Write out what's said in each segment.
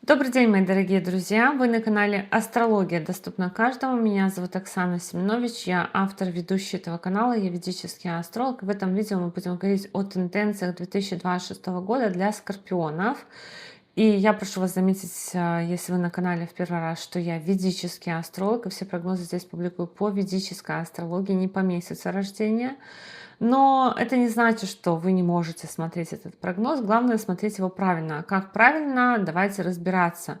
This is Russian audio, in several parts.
Добрый день, мои дорогие друзья! Вы на канале Астрология доступна каждому. Меня зовут Оксана Семенович, я автор, ведущий этого канала, я ведический астролог. В этом видео мы будем говорить о тенденциях 2026 года для скорпионов. И я прошу вас заметить, если вы на канале в первый раз, что я ведический астролог, и все прогнозы здесь публикую по ведической астрологии, не по месяцу рождения. Но это не значит, что вы не можете смотреть этот прогноз. Главное смотреть его правильно. А как правильно? Давайте разбираться.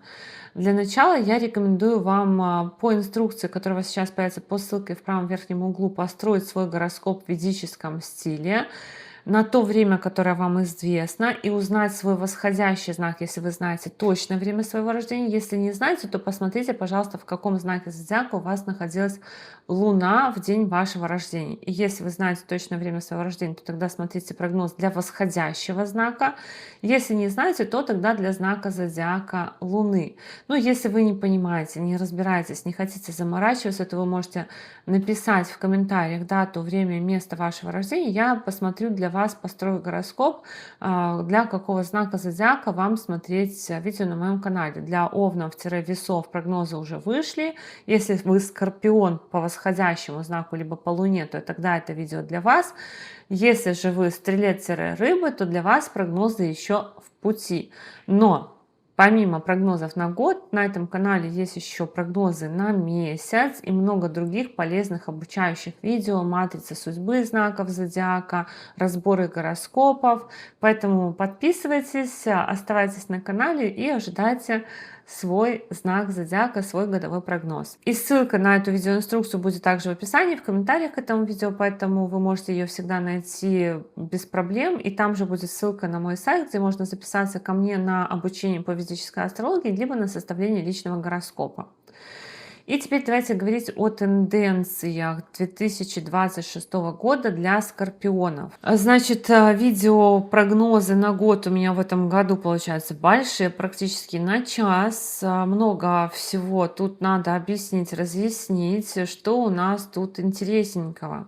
Для начала я рекомендую вам по инструкции, которая у вас сейчас появится по ссылке в правом верхнем углу, построить свой гороскоп в ведическом стиле на то время, которое вам известно, и узнать свой восходящий знак, если вы знаете точное время своего рождения. Если не знаете, то посмотрите, пожалуйста, в каком знаке зодиака у вас находилась Луна в день вашего рождения. И если вы знаете точное время своего рождения, то тогда смотрите прогноз для восходящего знака. Если не знаете, то тогда для знака зодиака Луны. Но если вы не понимаете, не разбираетесь, не хотите заморачиваться, то вы можете написать в комментариях дату, время, место вашего рождения. Я посмотрю для вас, построю гороскоп, для какого знака зодиака вам смотреть видео на моем канале. Для овнов-весов прогнозы уже вышли. Если вы скорпион по восходящему знаку, либо по луне, то тогда это видео для вас. Если же вы стрелец-рыбы, то для вас прогнозы еще в пути. Но помимо прогнозов на год, на этом канале есть еще прогнозы на месяц и много других полезных обучающих видео, матрицы судьбы знаков зодиака, разборы гороскопов. Поэтому подписывайтесь, оставайтесь на канале и ожидайте свой знак зодиака, свой годовой прогноз. И ссылка на эту видеоинструкцию будет также в описании, в комментариях к этому видео, поэтому вы можете ее всегда найти без проблем. И там же будет ссылка на мой сайт, где можно записаться ко мне на обучение по ведической астрологии, либо на составление личного гороскопа. И теперь давайте говорить о тенденциях 2026 года для скорпионов. Значит, видео прогнозы на год у меня в этом году получаются большие, практически на час. Много всего тут надо объяснить, разъяснить, что у нас тут интересненького.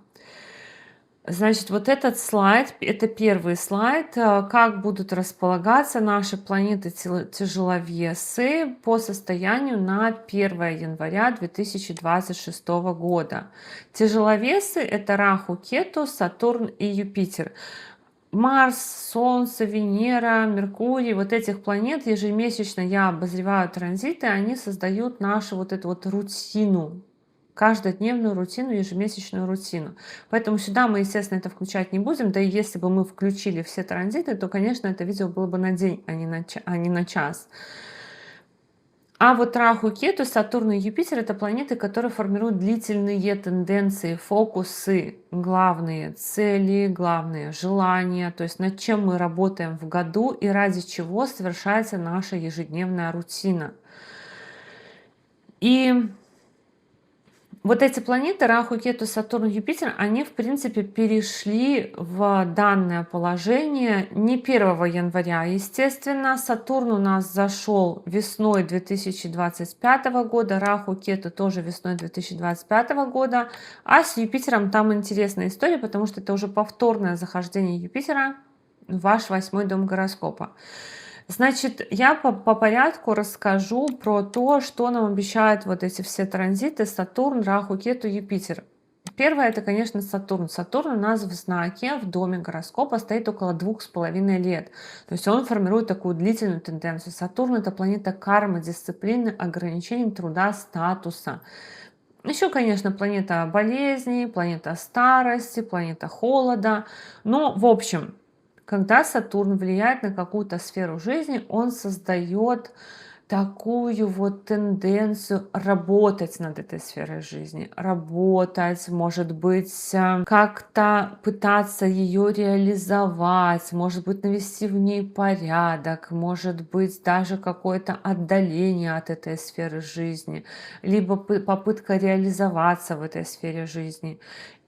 Значит, вот этот слайд, это первый слайд, как будут располагаться наши планеты тяжеловесы по состоянию на 1 января 2026 года. Тяжеловесы — это Раху, Кету, Сатурн и Юпитер. Марс, Солнце, Венера, Меркурий, вот этих планет ежемесячно я обозреваю транзиты, они создают нашу вот эту вот рутину, каждодневную рутину, ежемесячную рутину. Поэтому сюда мы, естественно, это включать не будем. Да и если бы мы включили все транзиты, то, конечно, это видео было бы на день, а не на час. А вот Раху, Кету, Сатурн и Юпитер — это планеты, которые формируют длительные тенденции, фокусы, главные цели, главные желания, то есть над чем мы работаем в году и ради чего совершается наша ежедневная рутина. И вот эти планеты, Раху, Кету, Сатурн, Юпитер, они, в принципе, перешли в данное положение не 1 января. Естественно, Сатурн у нас зашел весной 2025 года, Раху, Кету тоже весной 2025 года. А с Юпитером там интересная история, потому что это уже повторное захождение Юпитера в ваш 8-й дом гороскопа. Значит, я по порядку расскажу про то, что нам обещают вот эти все транзиты: Сатурн, Раху, Кету, Юпитер. Первое — это, конечно, Сатурн. Сатурн у нас в знаке, в доме гороскопа стоит около 2,5 лет. То есть он формирует такую длительную тенденцию. Сатурн — это планета кармы, дисциплины, ограничений, труда, статуса. Еще, конечно, планета болезней, планета старости, планета холода. Но, в общем, когда Сатурн влияет на какую-то сферу жизни, он создает такую вот тенденцию работать над этой сферой жизни, работать, может быть, как-то пытаться ее реализовать, может быть, навести в ней порядок, может быть, даже какое-то отдаление от этой сферы жизни, либо попытка реализоваться в этой сфере жизни.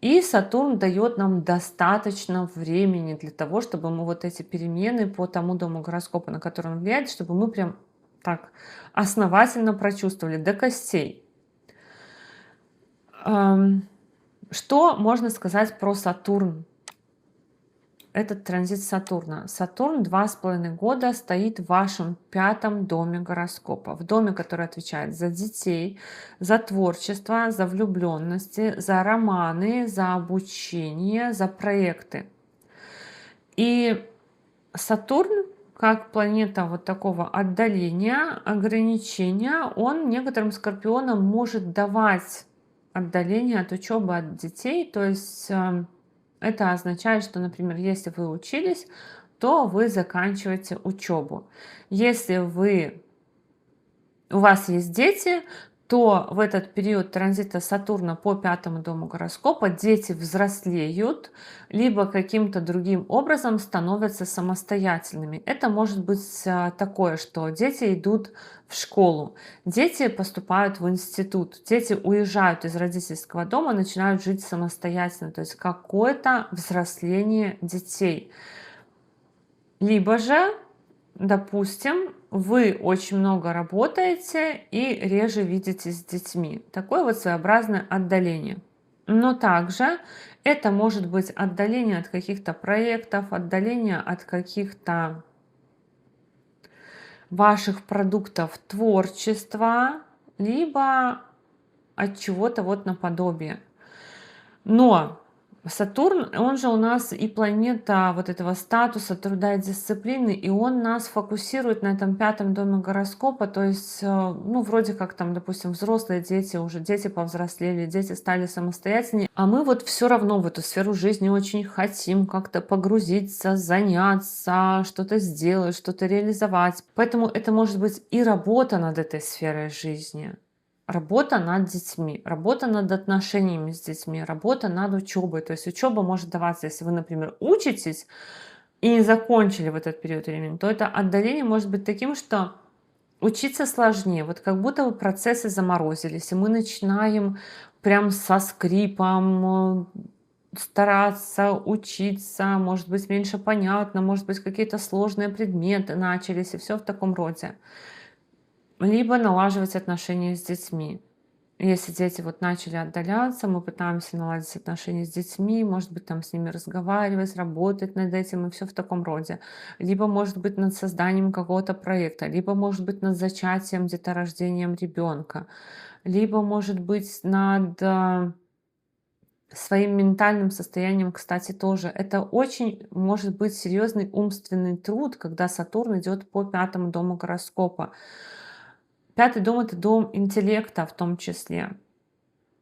И Сатурн дает нам достаточно времени для того, чтобы мы вот эти перемены по тому дому гороскопа, на который он влияет, чтобы мы прям так основательно прочувствовали до костей. Что можно сказать про Сатурн? этот транзит Сатурна. Сатурн 2,5 года стоит в вашем 5-м доме гороскопа. В доме, который отвечает за детей, за творчество, за влюбленности, за романы, за обучение, за проекты. И Сатурн, как планета вот такого отдаления, ограничения, он некоторым скорпионам может давать отдаление от учебы, от детей. То есть это означает, что, например, если вы учились, то вы заканчиваете учебу. Если у вас есть дети, то в этот период транзита Сатурна по 5-му дому гороскопа дети взрослеют, либо каким-то другим образом становятся самостоятельными. Это может быть такое, что дети идут в школу, дети поступают в институт, дети уезжают из родительского дома, начинают жить самостоятельно, то есть какое-то взросление детей. Либо же, допустим, вы очень много работаете и реже видитесь с детьми. Такое вот своеобразное отдаление. Но также это может быть отдаление от каких-то проектов, отдаление от каких-то ваших продуктов творчества, либо от чего-то вот наподобие. Но Сатурн, он же у нас и планета вот этого статуса, труда и дисциплины, и он нас фокусирует на этом 5-м доме гороскопа, то есть, ну, вроде как там, допустим, взрослые дети, уже дети повзрослели, дети стали самостоятельнее, а мы вот все равно в эту сферу жизни очень хотим как-то погрузиться, заняться, что-то сделать, что-то реализовать. Поэтому это может быть и работа над этой сферой жизни, работа над детьми, работа над отношениями с детьми, работа над учебой. То есть учеба может даваться, если вы, например, учитесь и не закончили в этот период времени, то это отдаление может быть таким, что учиться сложнее. Вот как будто бы процессы заморозились, и мы начинаем прям со скрипом стараться учиться, может быть, меньше понятно, может быть, какие-то сложные предметы начались, и все в таком роде. Либо налаживать отношения с детьми. Если дети вот начали отдаляться, мы пытаемся наладить отношения с детьми, может быть, там с ними разговаривать, работать над этим и все в таком роде. Либо, может быть, над созданием какого-то проекта, либо, может быть, над зачатием, деторождением ребенка, либо, может быть, над своим ментальным состоянием, кстати, тоже. Это очень может быть серьезный умственный труд, когда Сатурн идет по 5-му дому гороскопа. 5-й дом — это дом интеллекта в том числе.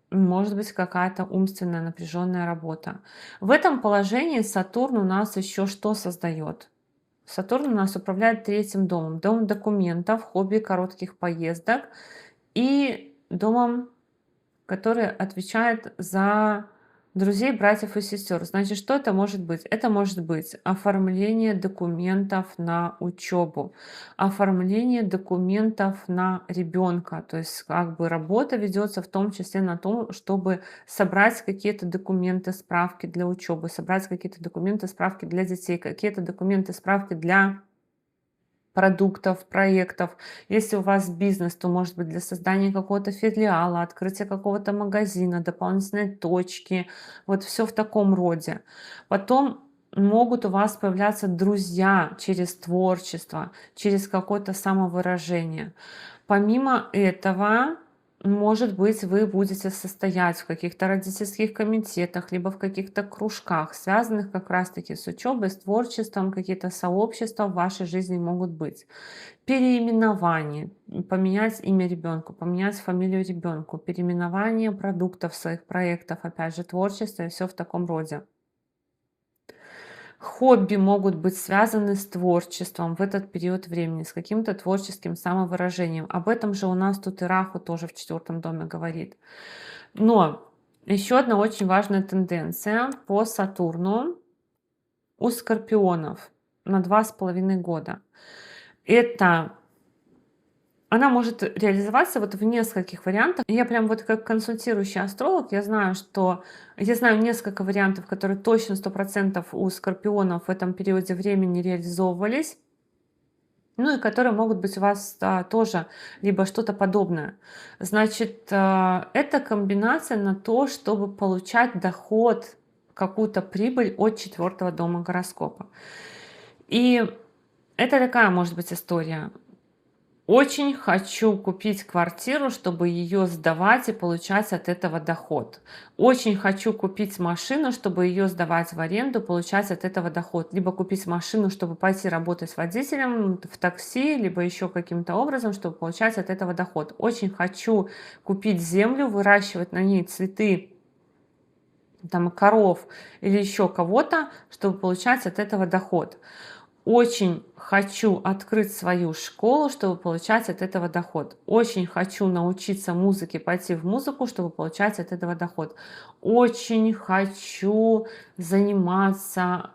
Может быть, какая-то умственная напряженная работа. В этом положении Сатурн у нас еще что создает? Сатурн у нас управляет 3-м домом. Дом документов, хобби, коротких поездок и домом, который отвечает за друзей, братьев и сестер. Значит, что это может быть? Это может быть оформление документов на учебу, оформление документов на ребенка. То есть как бы работа ведется в том числе на том, чтобы собрать какие-то документы, справки для учебы, собрать какие-то документы, справки для детей, какие-то документы, справки для продуктов, проектов. Если у вас бизнес, то может быть для создания какого-то филиала, открытия какого-то магазина, дополнительной точки. Вот все в таком роде. Потом могут у вас появляться друзья через творчество, через какое-то самовыражение. Помимо этого, может быть, вы будете состоять в каких-то родительских комитетах, либо в каких-то кружках, связанных как раз-таки с учебой, с творчеством, какие-то сообщества в вашей жизни могут быть. Переименование, поменять имя ребенку, поменять фамилию ребенку, переименование продуктов своих проектов, опять же, творчество и все в таком роде. Хобби могут быть связаны с творчеством в этот период времени, с каким-то творческим самовыражением. Об этом же у нас тут и Раху тоже в 4-м доме говорит. Но еще одна очень важная тенденция по Сатурну у скорпионов на 2,5 года. Это она может реализоваться вот в нескольких вариантах. И я прям вот как консультирующий астролог, я знаю, что я знаю несколько вариантов, которые точно 100% у скорпионов в этом периоде времени реализовывались. Ну и которые могут быть у вас тоже либо что-то подобное. Значит, это комбинация на то, чтобы получать доход какую-то прибыль от четвертого дома гороскопа. И это такая может быть история. Очень хочу купить квартиру, чтобы ее сдавать и получать от этого доход. Очень хочу купить машину, чтобы ее сдавать в аренду, получать от этого доход. Либо купить машину, чтобы пойти работать водителем в такси, либо еще каким-то образом, чтобы получать от этого доход. Очень хочу купить землю, выращивать на ней цветы, там, коров или еще кого-то, чтобы получать от этого доход. Очень хочу открыть свою школу, чтобы получать от этого доход. Очень хочу научиться музыке, пойти в музыку, чтобы получать от этого доход. Очень хочу заниматься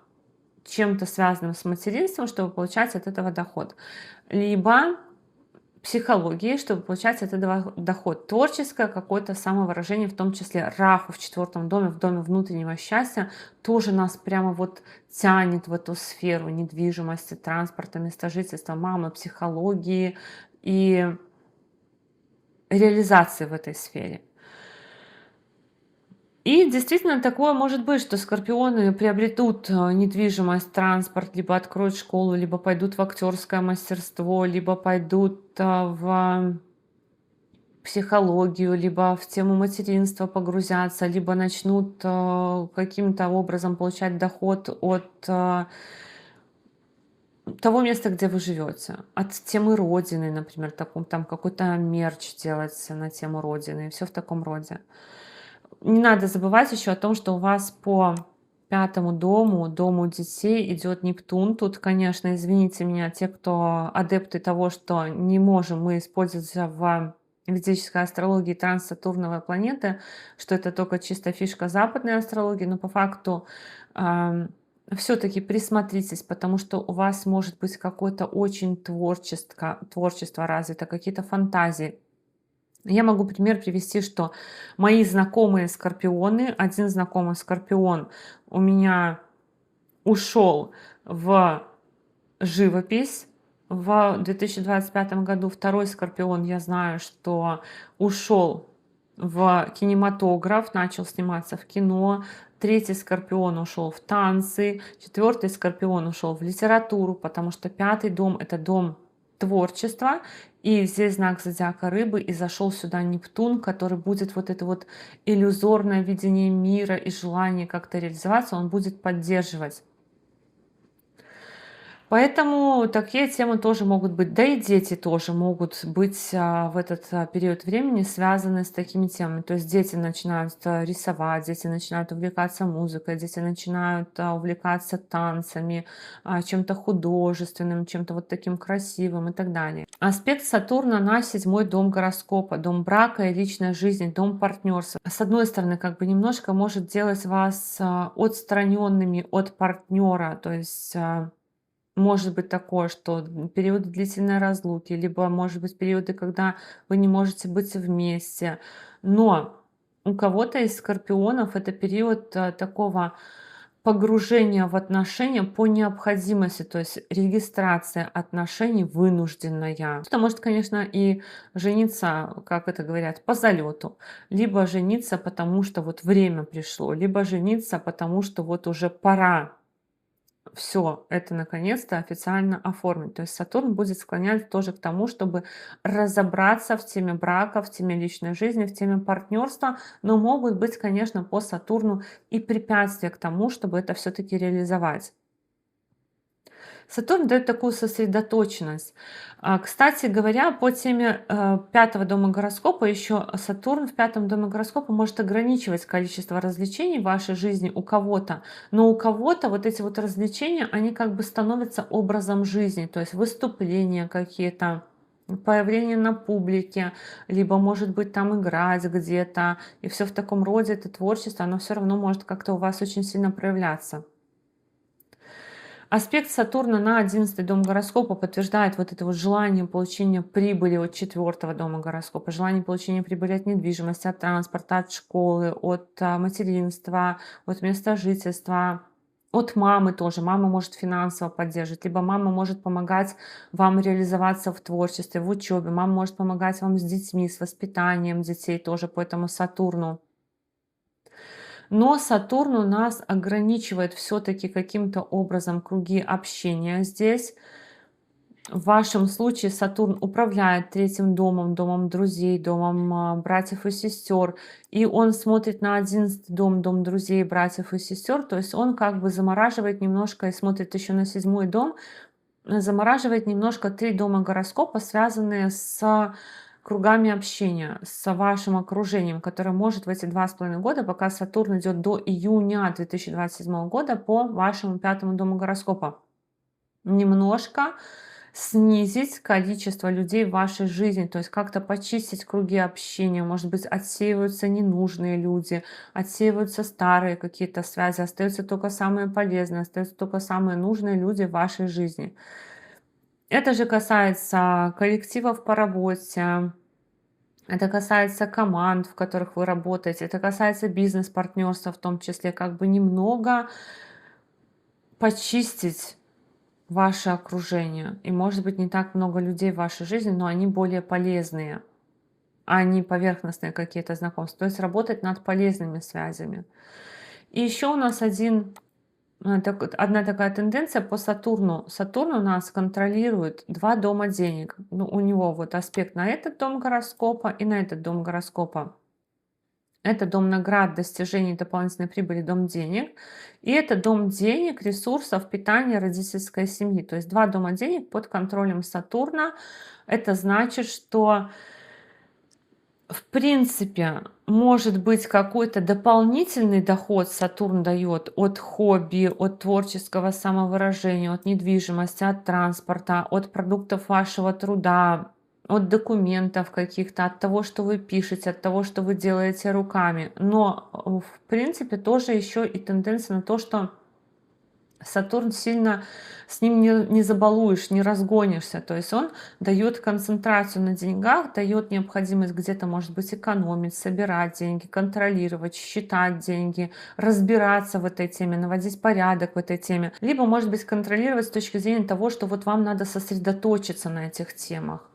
чем-то связанным с материнством, чтобы получать от этого доход. Либо психологии, чтобы получать от этого доход. Творческое какое-то самовыражение, в том числе Раху в четвертом доме, в доме внутреннего счастья, тоже нас прямо вот тянет в эту сферу недвижимости, транспорта, места жительства, мамы, психологии и реализации в этой сфере. И действительно такое может быть, что скорпионы приобретут недвижимость, транспорт, либо откроют школу, либо пойдут в актерское мастерство, либо пойдут в психологию, либо в тему материнства погрузятся, либо начнут каким-то образом получать доход от того места, где вы живете, от темы родины, например, там какой-то мерч делать на тему родины, все в таком роде. Не надо забывать еще о том, что у вас по пятому дому, дому детей, идет Нептун. Тут, конечно, извините меня, те, кто адепты того, что не можем мы использовать в ведической астрологии транссатурновые планеты, что это только чисто фишка западной астрологии, но по факту все-таки присмотритесь, потому что у вас может быть какое-то очень творчество развито, какие-то фантазии. Я могу пример привести, что мои знакомые скорпионы, один знакомый скорпион у меня ушел в живопись в 2025 году, второй скорпион, я знаю, что ушел в кинематограф, начал сниматься в кино, третий скорпион ушел в танцы, четвертый скорпион ушел в литературу, потому что пятый дом — это дом творчества, и здесь знак зодиака рыбы, и зашел сюда Нептун, который будет вот это вот иллюзорное видение мира и желание как-то реализоваться, он будет поддерживать. Поэтому такие темы тоже могут быть, да и дети тоже могут быть в этот период времени связаны с такими темами. То есть дети начинают рисовать, дети начинают увлекаться музыкой, дети начинают увлекаться танцами, чем-то художественным, чем-то вот таким красивым и так далее. Аспект Сатурна на седьмой дом гороскопа, дом брака и личной жизни, дом партнерства. С одной стороны, как бы немножко может делать вас отстраненными от партнера, то есть может быть такое, что периоды длительной разлуки, либо, может быть, периоды, когда вы не можете быть вместе. Но у кого-то из скорпионов это период такого погружения в отношения по необходимости, то есть регистрация отношений вынужденная. Кто-то может, конечно, и жениться, как это говорят, по залету, либо жениться, потому что вот время пришло, либо жениться, потому что вот уже пора все это наконец-то официально оформить. То есть Сатурн будет склонять тоже к тому, чтобы разобраться в теме брака, в теме личной жизни, в теме партнерства, но могут быть, конечно, по Сатурну и препятствия к тому, чтобы это все-таки реализовать. Сатурн дает такую сосредоточенность. Кстати говоря, по теме пятого дома гороскопа, еще Сатурн в пятом доме гороскопа может ограничивать количество развлечений в вашей жизни у кого-то, но у кого-то вот эти вот развлечения, они как бы становятся образом жизни, то есть выступления какие-то, появление на публике, либо, может быть, там играть где-то, и все в таком роде, это творчество, оно все равно может как-то у вас очень сильно проявляться. Аспект Сатурна на 11 дом гороскопа подтверждает вот это вот желание получения прибыли от четвертого дома гороскопа, желание получения прибыли от недвижимости, от транспорта, от школы, от материнства, от места жительства, от мамы тоже. Мама может финансово поддерживать, либо мама может помогать вам реализоваться в творчестве, в учебе, мама может помогать вам с детьми, с воспитанием детей тоже по этому Сатурну. Но Сатурн у нас ограничивает все-таки каким-то образом круги общения здесь. В вашем случае Сатурн управляет третьим домом, домом друзей, домом братьев и сестер, и он смотрит на 11 дом, дом друзей, братьев и сестер, то есть он как бы замораживает немножко и смотрит еще на 7 дом, замораживает немножко 3 дома гороскопа, связанные с кругами общения, с вашим окружением, которое может в эти 2,5 года, пока Сатурн идет до июня 2027 года, по вашему 5 дому гороскопа, немножко снизить количество людей в вашей жизни, то есть как-то почистить круги общения, может быть, отсеиваются ненужные люди, отсеиваются старые какие-то связи, остаются только самые полезные, остаются только самые нужные люди в вашей жизни. Это же касается коллективов по работе, это касается команд, в которых вы работаете, это касается бизнес-партнерства в том числе, как бы немного почистить ваше окружение. И может быть не так много людей в вашей жизни, но они более полезные, а не поверхностные какие-то знакомства. То есть работать над полезными связями. И еще у нас одна такая тенденция по Сатурну. Сатурн у нас контролирует 2 дома денег. Ну, у него вот аспект на этот дом гороскопа и на этот дом гороскопа. Это дом наград, достижений, дополнительной прибыли, дом денег. И это дом денег, ресурсов, питания родительской семьи. То есть 2 дома денег под контролем Сатурна. Это значит, что в принципе может быть какой-то дополнительный доход Сатурн дает от хобби, от творческого самовыражения, от недвижимости, от транспорта, от продуктов вашего труда, от документов каких-то, от того, что вы пишете, от того, что вы делаете руками. Но в принципе тоже еще и тенденция на то, что Сатурн сильно с ним не забалуешь, не разгонишься. То есть он дает концентрацию на деньгах, дает необходимость где-то, может быть, экономить, собирать деньги, контролировать, считать деньги, разбираться в этой теме, наводить порядок в этой теме. Либо, может быть, контролировать с точки зрения того, что вот вам надо сосредоточиться на этих темах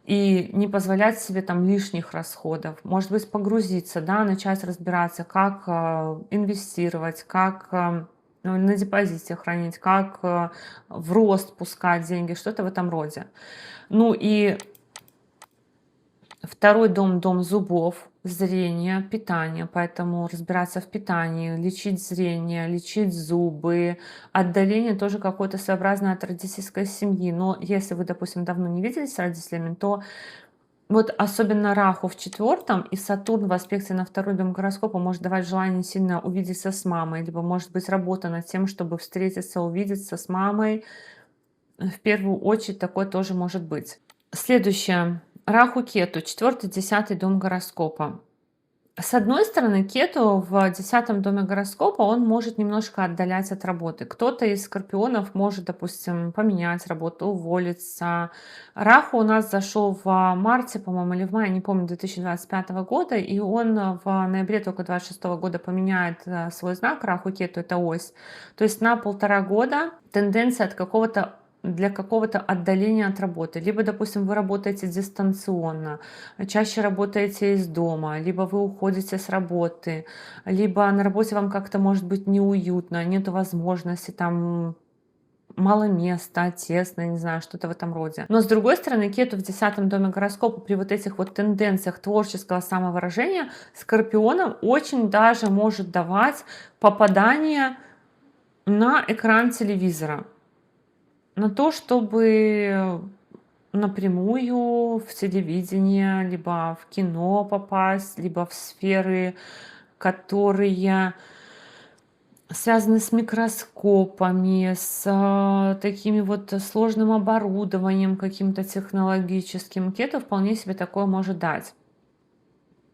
и не позволять себе там лишних расходов. Может быть, погрузиться, да, начать разбираться, как инвестировать, как на депозите хранить, как в рост пускать деньги, что-то в этом роде. Ну и второй дом, дом зубов, зрения, питания, поэтому разбираться в питании, лечить зрение, лечить зубы, отдаление тоже какое-то своеобразное от родительской семьи. Но если вы, допустим, давно не виделись с родителями, то вот особенно Раху в 4 и Сатурн в аспекте на 2 дом гороскопа может давать желание сильно увидеться с мамой, либо может быть работа над тем, чтобы встретиться, увидеться с мамой. В первую очередь такое тоже может быть. Следующее. Раху Кету, 4-10 дом гороскопа. С одной стороны, Кету в 10 доме гороскопа, он может немножко отдалять от работы. Кто-то из скорпионов может, допустим, поменять работу, уволиться. Раху у нас зашел в марте, по-моему, или в мае, не помню, 2025 года, и он в ноябре только 26 года поменяет свой знак. Раху Кету — это ось. То есть на 1,5 года тенденция для какого-то отдаления от работы. Либо, допустим, вы работаете дистанционно, чаще работаете из дома, либо вы уходите с работы, либо на работе вам как-то может быть неуютно, нет возможности, там мало места, тесно, не знаю, что-то в этом роде. Но с другой стороны, Кету в 10 доме гороскопа при вот этих вот тенденциях творческого самовыражения Скорпионам очень даже может давать попадание на экран телевизора, на то, чтобы напрямую в телевидение, либо в кино попасть, либо в сферы, которые связаны с микроскопами, с такими вот сложным оборудованием каким-то технологическим. Кету вполне себе такое может дать.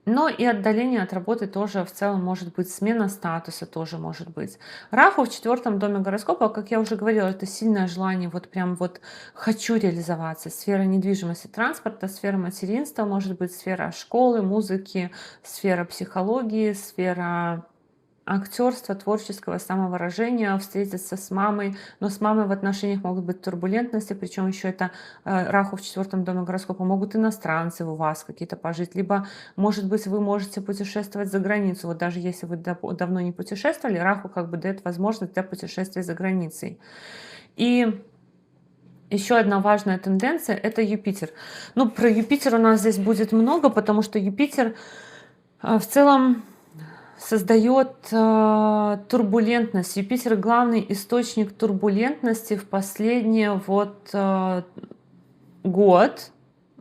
Но и отдаление от работы тоже в целом может быть, смена статуса тоже может быть. Раху в 4 доме гороскопа, как я уже говорила, это сильное желание, вот прям вот хочу реализоваться. Сфера недвижимости, транспорта, сфера материнства, может быть, сфера школы, музыки, сфера психологии, сфера актерства, творческого самовыражения, встретиться с мамой, но с мамой в отношениях могут быть турбулентности, причем еще это Раху в 4-м доме гороскопа, могут иностранцы у вас какие-то пожить, либо, может быть, вы можете путешествовать за границу, вот даже если вы давно не путешествовали, Раху как бы дает возможность для путешествия за границей. И еще одна важная тенденция — это Юпитер. Ну, про Юпитер у нас здесь будет много, потому что Юпитер в целом создает турбулентность. Юпитер — главный источник турбулентности в последний вот год,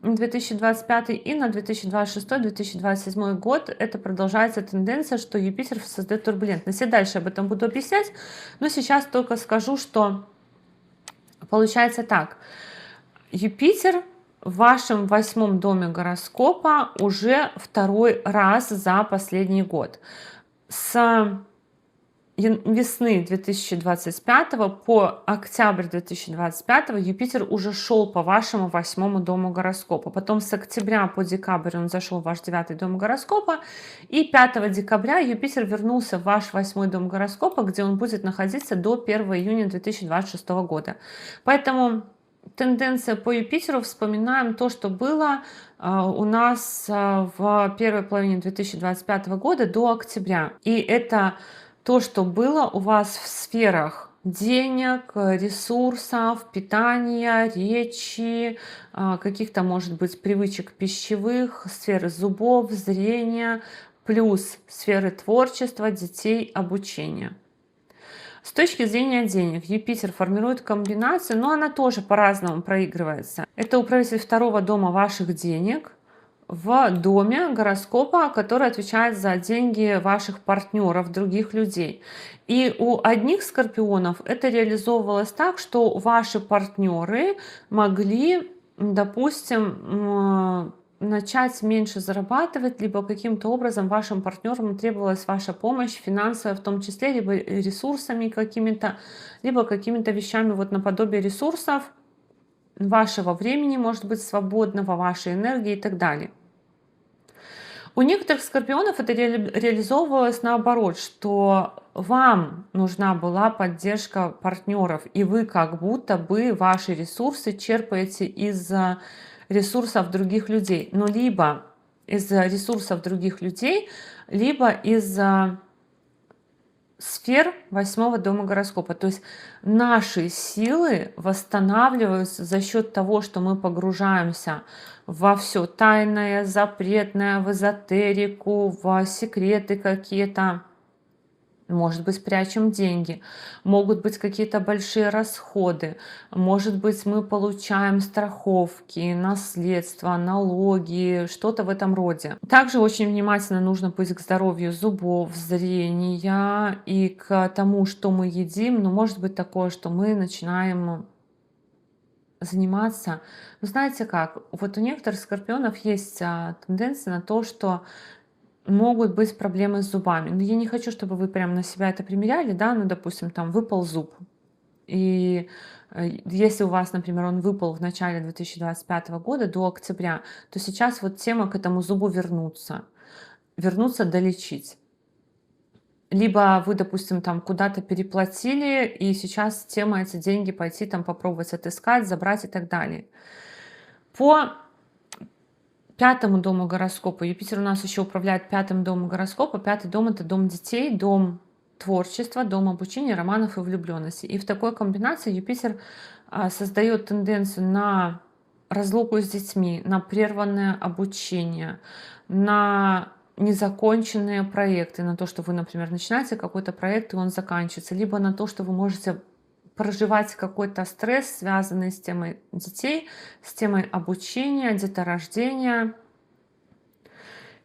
2025, и на 2026-2027 год это продолжается тенденция, что Юпитер создает турбулентность. И дальше об этом буду объяснять, но сейчас только скажу, что получается так. Юпитер в вашем 8-м доме гороскопа уже второй раз за последний год. С весны 2025 по октябрь 2025 Юпитер уже шел по вашему 8-му дому гороскопа. Потом с октября по декабрь он зашел в ваш 9-й дом гороскопа. И 5 декабря Юпитер вернулся в ваш 8-й дом гороскопа, где он будет находиться до 1 июня 2026 года. Поэтому тенденция по Юпитеру, вспоминаем то, что было у нас в первой половине 2025 года до октября. И это то, что было у вас в сферах денег, ресурсов, питания, речи, каких-то, может быть, привычек пищевых, сферы зубов, зрения, плюс сферы творчества, детей, обучения. С точки зрения денег, Юпитер формирует комбинацию, но она тоже по-разному проигрывается. Это управитель 2-го дома ваших денег в доме гороскопа, который отвечает за деньги ваших партнеров, других людей. И у одних скорпионов это реализовывалось так, что ваши партнеры могли, допустим, начать меньше зарабатывать, либо каким-то образом вашим партнерам требовалась ваша помощь, финансовая в том числе, либо ресурсами какими-то, либо какими-то вещами вот наподобие ресурсов, вашего времени, может быть, свободного, вашей энергии и так далее. У некоторых скорпионов это реализовывалось наоборот, что вам нужна была поддержка партнеров, и вы как будто бы ваши ресурсы черпаете из ресурсов других людей, но либо из ресурсов других людей, либо из сфер 8-го дома гороскопа. То есть наши силы восстанавливаются за счет того, что мы погружаемся во все тайное, запретное, в эзотерику, в секреты какие-то. Может быть, прячем деньги, могут быть какие-то большие расходы, может быть, мы получаем страховки, наследство, налоги, что-то в этом роде. Также очень внимательно нужно быть к здоровью зубов, зрения и к тому, что мы едим. Но может быть такое, что мы начинаем заниматься. Ну, знаете как, вот у некоторых скорпионов есть тенденция на то, что могут быть проблемы с зубами. Но я не хочу, чтобы вы прям на себя это примеряли, да, ну, допустим, там выпал зуб. И если у вас, например, он выпал в начале 2025 года до октября, то сейчас вот тема к этому зубу вернуться, долечить. Либо вы, допустим, там куда-то переплатили, и сейчас тема эти деньги пойти там попробовать отыскать, забрать и так далее. По 5-му дому гороскопа. Юпитер у нас еще управляет 5-м домом гороскопа. 5-й дом — это дом детей, дом творчества, дом обучения, романов и влюбленности. И в такой комбинации Юпитер создает тенденцию на разлуку с детьми, на прерванное обучение, на незаконченные проекты, на то, что вы, например, начинаете какой-то проект, и он заканчивается, либо на то, что вы можете проживать какой-то стресс, связанный с темой детей, с темой обучения, деторождения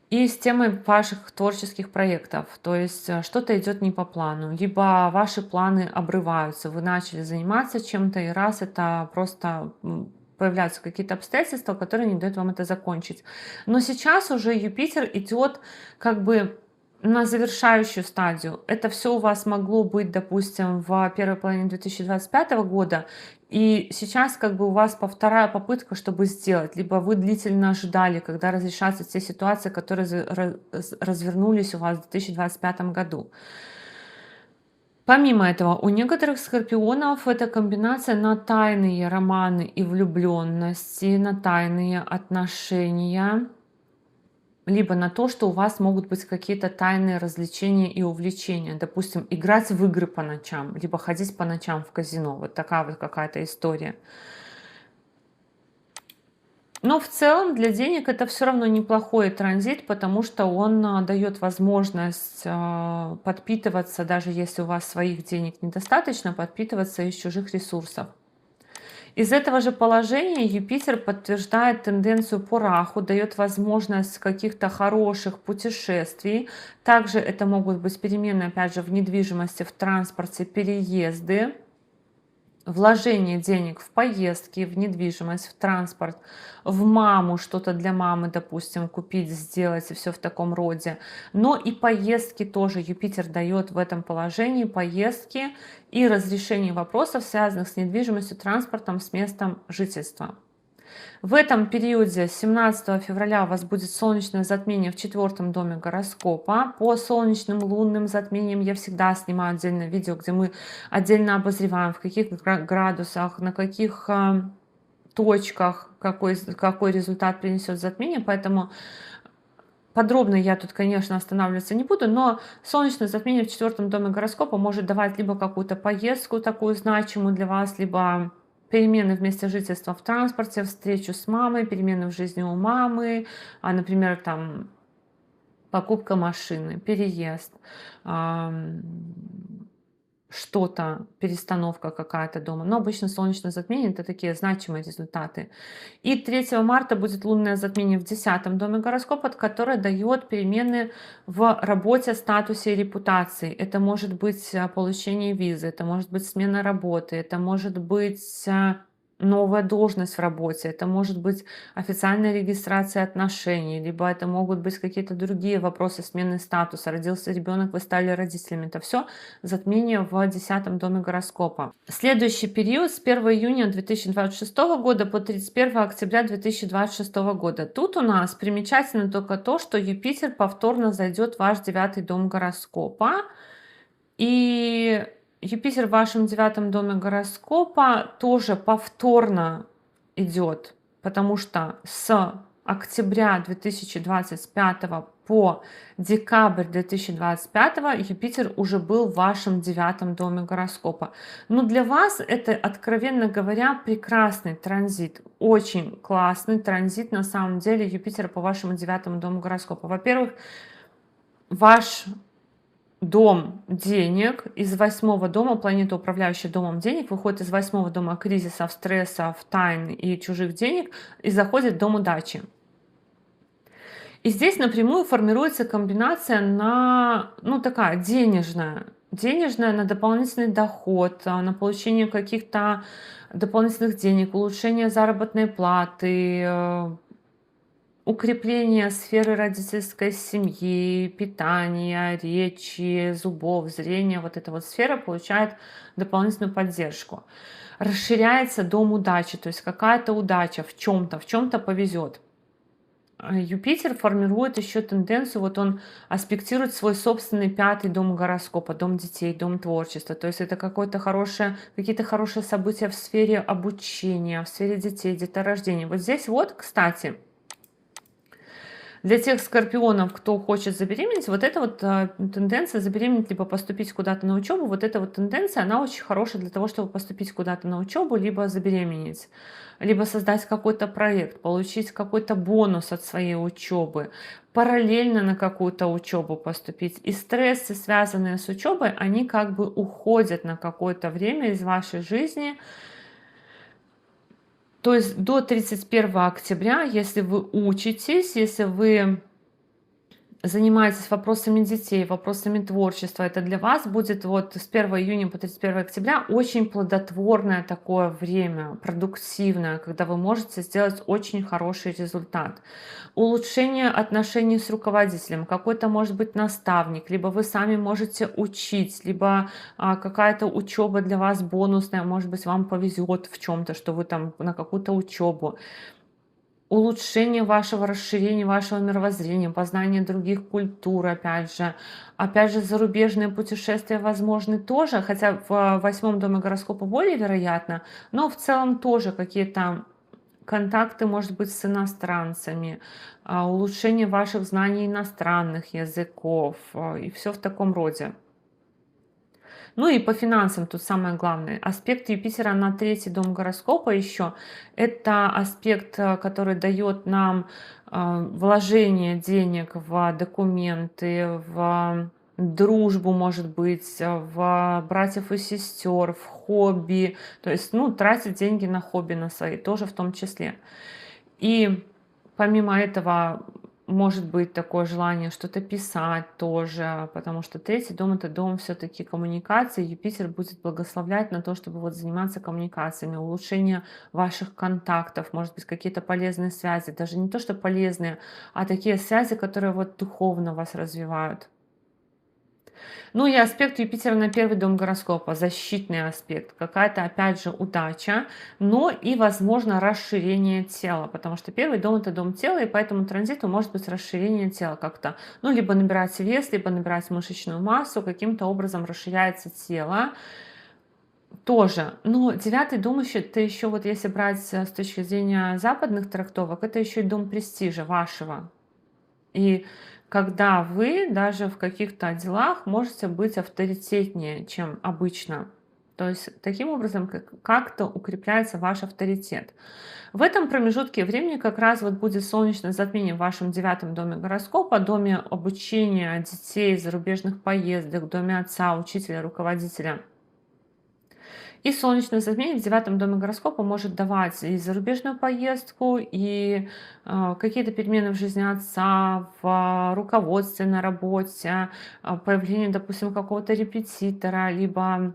и с темой ваших творческих проектов. То есть что-то идет не по плану, либо ваши планы обрываются, вы начали заниматься чем-то, и раз это просто появляются какие-то обстоятельства, которые не дают вам это закончить. Но сейчас уже Юпитер идет как бы на завершающую стадию. Это все у вас могло быть, допустим, в первой половине 2025 года, И сейчас как бы у вас вторая попытка, чтобы сделать. Либо вы длительно ожидали, когда разрешатся те ситуации, которые развернулись у вас в 2025 году. Помимо этого, у некоторых скорпионов это комбинация на тайные романы и влюбленности, на тайные отношения, либо на то, что у вас могут быть какие-то тайные развлечения и увлечения. Допустим, играть в игры по ночам, либо ходить по ночам в казино. Вот такая вот какая-то история. Но в целом для денег это все равно неплохой транзит, потому что он дает возможность подпитываться, даже если у вас своих денег недостаточно, подпитываться из чужих ресурсов. Из этого же положения Юпитер подтверждает тенденцию по Раху, дает возможность каких-то хороших путешествий. Также это могут быть перемены, опять же, в недвижимости, в транспорте, переезды. Вложение денег в поездки, в недвижимость, в транспорт, в маму, что-то для мамы, допустим, купить, сделать и все в таком роде. Но и поездки тоже Юпитер дает в этом положении, поездки и разрешение вопросов, связанных с недвижимостью, транспортом, с местом жительства. В этом периоде 17 февраля у вас будет солнечное затмение в 4-м доме гороскопа. По солнечным лунным затмениям я всегда снимаю отдельное видео, где мы отдельно обозреваем, в каких градусах, на каких точках какой результат принесет затмение. Поэтому подробно я тут, конечно, останавливаться не буду, но солнечное затмение в 4-м доме гороскопа может давать либо какую-то поездку такую значимую для вас, либо перемены в месте жительства в транспорте, встречу с мамой, перемены в жизни у мамы, например, там покупка машины, переезд, что-то, перестановка какая-то дома. Но обычно солнечное затмение — это такие значимые результаты. И 3 марта будет лунное затмение в 10-м доме гороскопа, которое дает перемены в работе, статусе и репутации. Это может быть получение визы, это может быть смена работы, это может быть новая должность в работе, это может быть официальная регистрация отношений, либо это могут быть какие-то другие вопросы смены статуса. Родился ребенок, вы стали родителями. Это все затмение в 10-м доме гороскопа. Следующий период с 1 июня 2026 года по 31 октября 2026 года. Тут у нас примечательно только то, что Юпитер повторно зайдет в ваш 9-й дом гороскопа. И Юпитер в вашем 9-м доме гороскопа тоже повторно идет, потому что с октября 2025 по декабрь 2025 Юпитер уже был в вашем 9-м доме гороскопа. Но для вас это, откровенно говоря, прекрасный транзит, очень классный транзит на самом деле Юпитера по вашему 9-му дому гороскопа. Во-первых, ваш дом денег из 8-го дома, планета, управляющая домом денег, выходит из 8-го дома кризисов, стрессов, тайн и чужих денег и заходит в дом удачи. И здесь напрямую формируется комбинация на, ну, такая денежная. Денежная на дополнительный доход, на получение каких-то дополнительных денег, улучшение заработной платы, укрепление сферы родительской семьи, питания, речи, зубов, зрения. Вот эта вот сфера получает дополнительную поддержку. Расширяется дом удачи, то есть какая-то удача в чем-то повезет. Юпитер формирует еще тенденцию, вот он аспектирует свой собственный 5-й дом гороскопа, дом детей, дом творчества. То есть это какие-то хорошие события в сфере обучения, в сфере детей, деторождения. Вот здесь вот, кстати, для тех скорпионов, кто хочет забеременеть, вот эта вот тенденция забеременеть, либо поступить куда-то на учебу, вот эта вот тенденция, она очень хорошая для того, чтобы поступить куда-то на учебу, либо забеременеть, либо создать какой-то проект, получить какой-то бонус от своей учебы, параллельно на какую-то учебу поступить. И стрессы, связанные с учебой, они как бы уходят на какое-то время из вашей жизни. То есть до 31 октября, если вы учитесь, если вы занимаетесь вопросами детей, вопросами творчества, это для вас будет вот с 1 июня по 31 октября очень плодотворное такое время, продуктивное, когда вы можете сделать очень хороший результат. Улучшение отношений с руководителем, какой-то может быть наставник, либо вы сами можете учить, либо какая-то учеба для вас бонусная, может быть, вам повезет в чем-то, что вы там на какую-то учебу. Улучшение вашего, расширение вашего мировоззрения, познание других культур, опять же, зарубежные путешествия возможны тоже, хотя в 8 доме гороскопа более вероятно, но в целом тоже какие-то контакты, может быть, с иностранцами, улучшение ваших знаний иностранных языков, и все в таком роде. Ну и по финансам тут самое главное. Аспект Юпитера на 3-й дом гороскопа еще. Это аспект, который дает нам вложение денег в документы, в дружбу, может быть, в братьев и сестер, в хобби. То есть, ну, тратить деньги на хобби на свои тоже в том числе. И помимо этого может быть такое желание что-то писать тоже, потому что 3-й дом это дом все-таки коммуникации. Юпитер будет благословлять на то, чтобы вот заниматься коммуникациями, улучшение ваших контактов, может быть, какие-то полезные связи, даже не то, что полезные, а такие связи, которые вот духовно вас развивают. Ну и аспект Юпитера на 1-й дом гороскопа, защитный аспект, какая-то опять же удача, но и возможно расширение тела, потому что 1-й дом это дом тела, и поэтому транзиту может быть расширение тела как-то, ну либо набирать вес, либо набирать мышечную массу, каким-то образом расширяется тело. Тоже. Но 9-й дом еще, это еще вот если брать с точки зрения западных трактовок, это еще и дом престижа вашего. И когда вы даже в каких-то делах можете быть авторитетнее, чем обычно. То есть таким образом как-то укрепляется ваш авторитет. В этом промежутке времени как раз вот будет солнечное затмение в вашем 9-м доме гороскопа, доме обучения детей, зарубежных поездок, доме отца, учителя, руководителя. И солнечное затмение в 9-м доме гороскопа может давать и зарубежную поездку, и какие-то перемены в жизни отца, в руководстве на работе, появление, допустим, какого-то репетитора, либо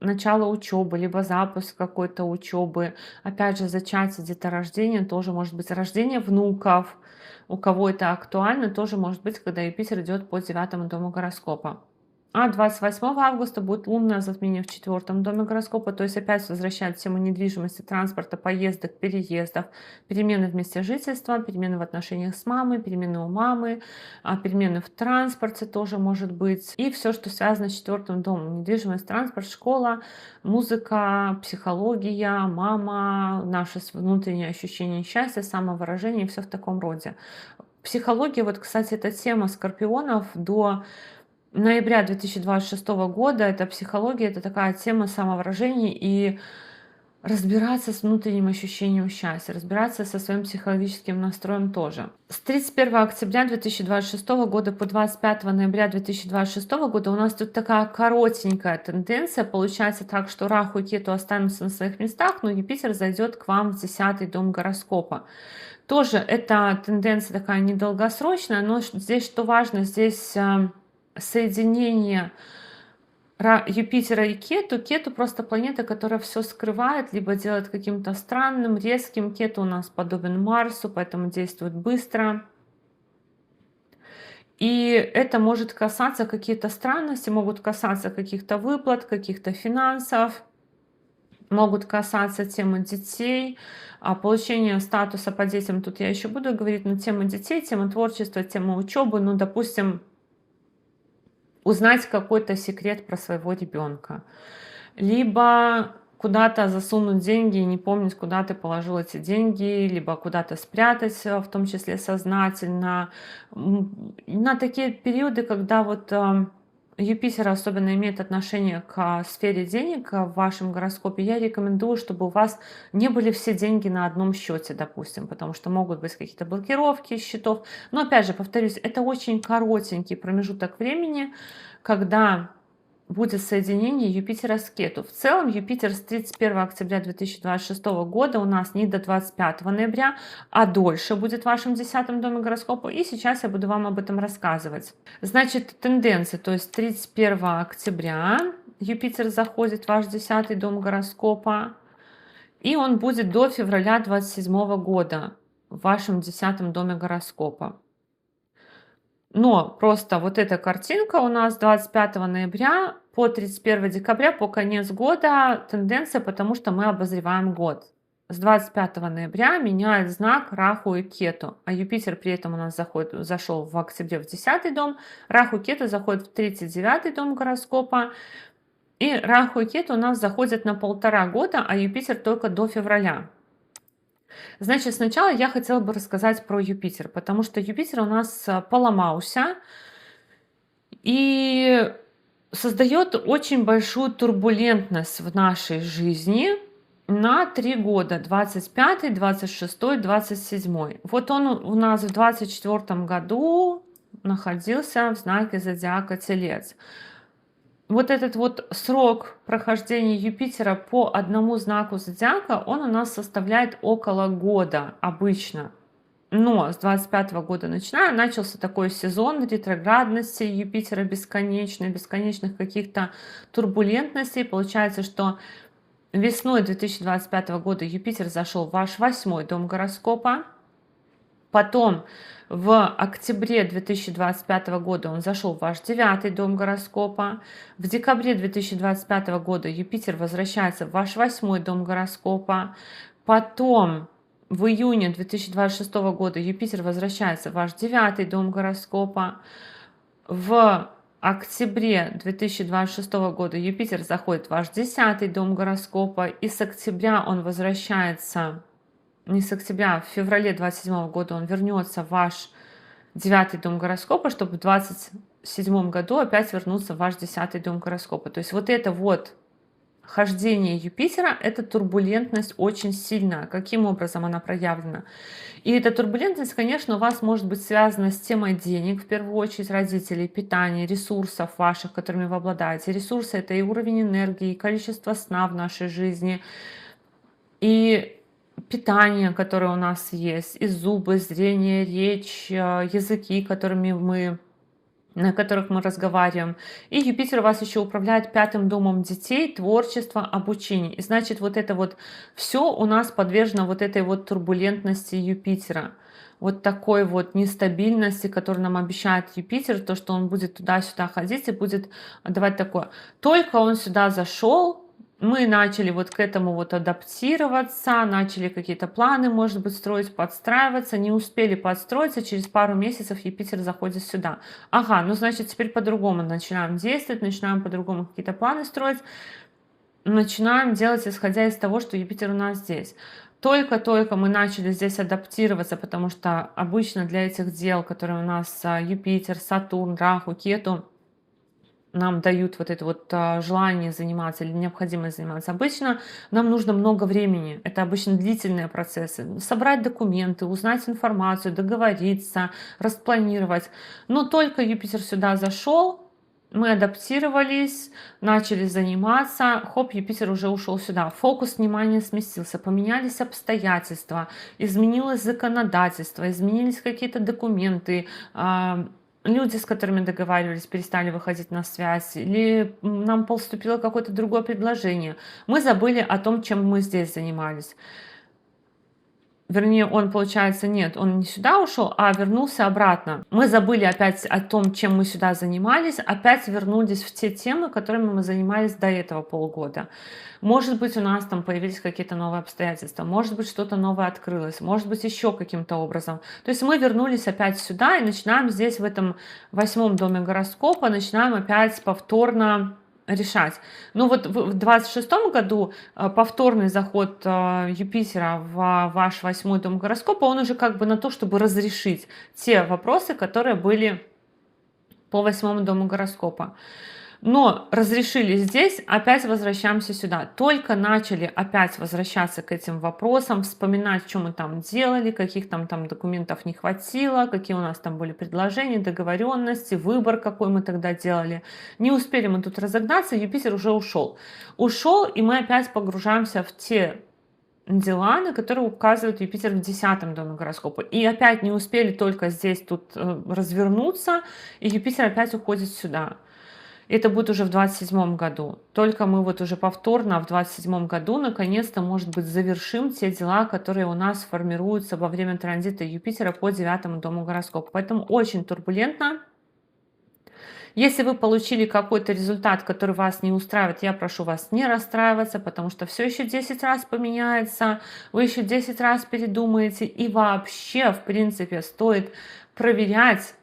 начало учебы, либо запуск какой-то учебы. Опять же, зачатие, деторождение тоже может быть, рождение внуков. У кого это актуально, тоже может быть, когда Юпитер идет по 9-му дому гороскопа. А 28 августа будет лунное затмение в 4-м доме гороскопа, то есть опять возвращает тему недвижимости, транспорта, поездок, переездов, перемены в месте жительства, перемены в отношениях с мамой, перемены у мамы, перемены в транспорте тоже может быть. И все, что связано с 4-м домом. Недвижимость, транспорт, школа, музыка, психология, мама, наше внутреннее ощущение счастья, самовыражение и все в таком роде. Психология, вот, кстати, эта тема скорпионов до ноября 2026 года, это психология, это такая тема самовыражения и разбираться с внутренним ощущением счастья, разбираться со своим психологическим настроем тоже. С 31 октября 2026 года по 25 ноября 2026 года у нас тут такая коротенькая тенденция. Получается так, что Раху и Кету останутся на своих местах, но Юпитер зайдет к вам в 10-й дом гороскопа. Тоже эта тенденция такая недолгосрочная, но здесь что важно, здесь соединение Юпитера и Кету. Кету просто планета, которая все скрывает, либо делает каким-то странным, резким. Кету у нас подобен Марсу, поэтому действует быстро. И это может касаться какие-то странности, могут касаться каких-то выплат, каких-то финансов, могут касаться темы детей, получения статуса по детям. Тут я еще буду говорить, но тема детей, тема творчества, тема учебы, ну, допустим, узнать какой-то секрет про своего ребенка, либо куда-то засунуть деньги и не помнить, куда ты положил эти деньги, либо куда-то спрятать, в том числе сознательно. На такие периоды, когда вот Юпитер особенно имеет отношение к сфере денег в вашем гороскопе, я рекомендую, чтобы у вас не были все деньги на одном счете, допустим, потому что могут быть какие-то блокировки счетов. Но опять же, повторюсь, это очень коротенький промежуток времени, когда будет соединение Юпитера с Кету. В целом Юпитер с 31 октября 2026 года у нас не до 25 ноября, а дольше будет в вашем 10 доме гороскопа. И сейчас я буду вам об этом рассказывать. Значит, тенденция, то есть 31 октября Юпитер заходит в ваш 10 дом гороскопа. И он будет до февраля 27 года в вашем 10 доме гороскопа. Но просто вот эта картинка у нас 25 ноября по 31 декабря, по конец года тенденция, потому что мы обозреваем год. С 25 ноября меняет знак Раху и Кету, а Юпитер при этом у нас зашел в октябре в 10 дом, Раху и Кету заходит в 39 дом гороскопа, и Раху и Кету у нас заходят на 1,5 года, а Юпитер только до февраля. Значит, сначала я хотела бы рассказать про Юпитер, потому что Юпитер у нас поломался и создает очень большую турбулентность в нашей жизни на 3 года: 25, 26, 27. Вот он у нас в 24 году находился в знаке зодиака Телец. Вот этот вот срок прохождения Юпитера по одному знаку зодиака, он у нас составляет около года обычно. Но с 25 года начался такой сезон ретроградности Юпитера бесконечных каких-то турбулентностей. Получается, что весной 2025 года Юпитер зашел в ваш 8 дом гороскопа. Потом в октябре 2025 года он зашел в ваш 9 дом гороскопа. В декабре 2025 года Юпитер возвращается в ваш 8 дом гороскопа. Потом в июне 2026 года Юпитер возвращается в ваш 9 дом гороскопа. В октябре 2026 года Юпитер заходит в ваш 10 дом гороскопа. И с октября он возвращается... Не с октября, а в феврале 27 года он вернется в ваш 9 дом гороскопа, чтобы в 27 году опять вернуться в ваш 10 дом гороскопа. То есть вот это вот хождение Юпитера, это турбулентность очень сильная. Каким образом она проявлена? И эта турбулентность, конечно, у вас может быть связана с темой денег, в первую очередь родителей, питания, ресурсов ваших, которыми вы обладаете. Ресурсы — это и уровень энергии, и количество сна в нашей жизни, и питание, которое у нас есть, и зубы, зрение, речь, языки, на которых мы разговариваем. И Юпитер у вас еще управляет 5 домом детей, творчества, обучения. И значит, вот это вот все у нас подвержено вот этой вот турбулентности Юпитера. Вот такой вот нестабильности, которую нам обещает Юпитер, то, что он будет туда-сюда ходить и будет давать такое. Только он сюда зашел, мы начали вот к этому вот адаптироваться, начали какие-то планы, может быть, строить, подстраиваться, не успели подстроиться, через пару месяцев Юпитер заходит сюда. Ага, ну значит, теперь по-другому начинаем действовать, начинаем по-другому какие-то планы строить, начинаем делать, исходя из того, что Юпитер у нас здесь. Только-только мы начали здесь адаптироваться, потому что обычно для этих дел, которые у нас Юпитер, Сатурн, Раху, Кету, нам дают вот это вот желание заниматься или необходимость заниматься. Обычно нам нужно много времени. Это обычно длительные процессы. Собрать документы, узнать информацию, договориться, распланировать. Но только Юпитер сюда зашел, мы адаптировались, начали заниматься, хоп, Юпитер уже ушел сюда. Фокус внимания сместился, поменялись обстоятельства, изменилось законодательство, изменились какие-то документы, люди, с которыми договаривались, перестали выходить на связь, или нам поступило какое-то другое предложение. Мы забыли о том, чем мы здесь занимались. Вернее, он, получается, нет, он не сюда ушел, а вернулся обратно. Мы забыли опять о том, чем мы сюда занимались, опять вернулись в те темы, которыми мы занимались до этого полгода. Может быть, у нас там появились какие-то новые обстоятельства, может быть, что-то новое открылось, может быть, еще каким-то образом. То есть мы вернулись опять сюда и начинаем здесь, в этом 8 доме гороскопа, начинаем опять повторно решать. Ну вот в 26 году повторный заход Юпитера в ваш 8 дом гороскопа, он уже как бы на то, чтобы разрешить те вопросы, которые были по 8 дому гороскопа. Но разрешили здесь, опять возвращаемся сюда. Только начали опять возвращаться к этим вопросам, вспоминать, что мы там делали, каких там документов не хватило, какие у нас там были предложения, договоренности, выбор, какой мы тогда делали. Не успели мы тут разогнаться, Юпитер уже ушел. Ушел, и мы опять погружаемся в те дела, на которые указывает Юпитер в 10-м доме гороскопа. И опять не успели только здесь тут развернуться, и Юпитер опять уходит сюда. Это будет уже в 27 году. Только мы вот уже повторно в 27 году наконец-то, может быть, завершим те дела, которые у нас формируются во время транзита Юпитера по 9-му дому гороскопа. Поэтому очень турбулентно. Если вы получили какой-то результат, который вас не устраивает, я прошу вас не расстраиваться, потому что все еще 10 раз поменяется, вы еще 10 раз передумаете, и вообще, в принципе, стоит проверять,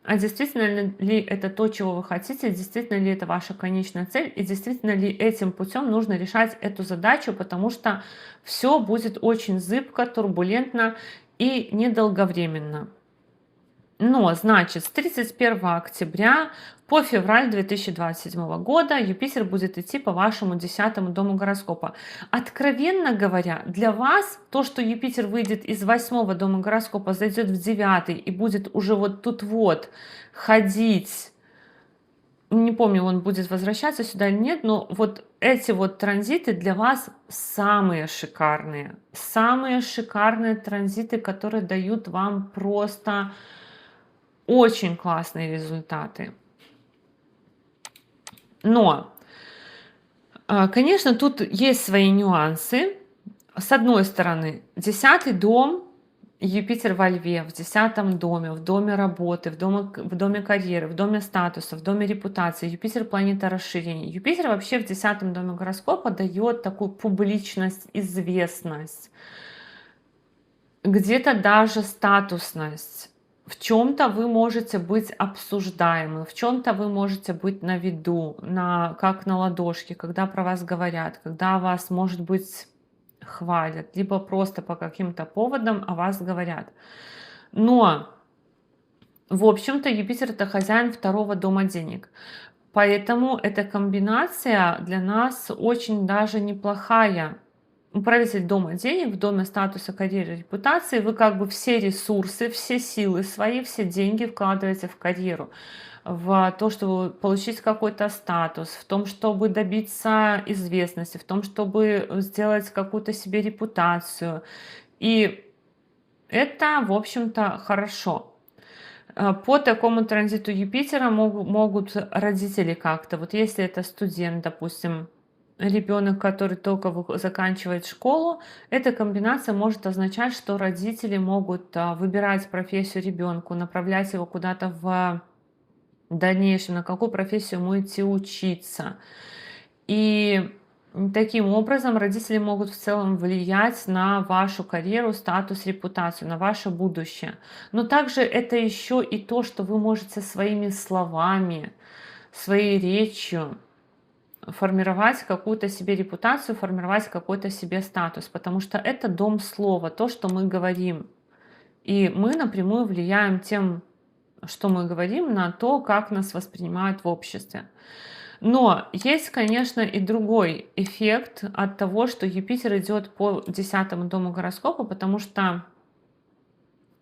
а действительно ли это то, чего вы хотите, действительно ли это ваша конечная цель, и действительно ли этим путем нужно решать эту задачу, потому что все будет очень зыбко, турбулентно и недолговременно. Но, значит, с 31 октября по февраль 2027 года Юпитер будет идти по вашему 10-му дому гороскопа. Откровенно говоря, для вас то, что Юпитер выйдет из 8-го дома гороскопа, зайдет в 9-й и будет уже вот тут вот ходить, не помню, он будет возвращаться сюда или нет, но вот эти вот транзиты для вас самые шикарные. Самые шикарные транзиты, которые дают вам просто очень классные результаты. Но, конечно, тут есть свои нюансы. С одной стороны, 10-й дом, Юпитер во Льве, в 10-м доме, в доме работы, в доме карьеры, в доме статуса, в доме репутации. Юпитер — планета расширения. Юпитер вообще в 10-м доме гороскопа дает такую публичность, известность, где-то даже статусность. В чем-то вы можете быть обсуждаемы, в чем-то вы можете быть на виду, как на ладошке, когда про вас говорят, когда вас, может быть, хвалят, либо просто по каким-то поводам о вас говорят. Но, в общем-то, Юпитер — это хозяин 2-го дома денег. Поэтому эта комбинация для нас очень даже неплохая. Управитель дома денег, в доме статуса, карьеры, репутации, вы как бы все ресурсы, все силы свои, все деньги вкладываете в карьеру, в то, чтобы получить какой-то статус, в том, чтобы добиться известности, в том, чтобы сделать какую-то себе репутацию. И это, в общем-то, хорошо. По такому транзиту Юпитера могут родители как-то, вот если это студент, допустим, ребенок, который только заканчивает школу, эта комбинация может означать, что родители могут выбирать профессию ребенку, направлять его куда-то в дальнейшем, на какую профессию ему идти учиться. И таким образом родители могут в целом влиять на вашу карьеру, статус, репутацию, на ваше будущее. Но также это еще и то, что вы можете своими словами, своей речью формировать какую-то себе репутацию, формировать какой-то себе статус, потому что это дом слова, то, что мы говорим. И мы напрямую влияем тем, что мы говорим, на то, как нас воспринимают в обществе. Но есть, конечно, и другой эффект от того, что Юпитер идет по 10-му дому гороскопа, потому что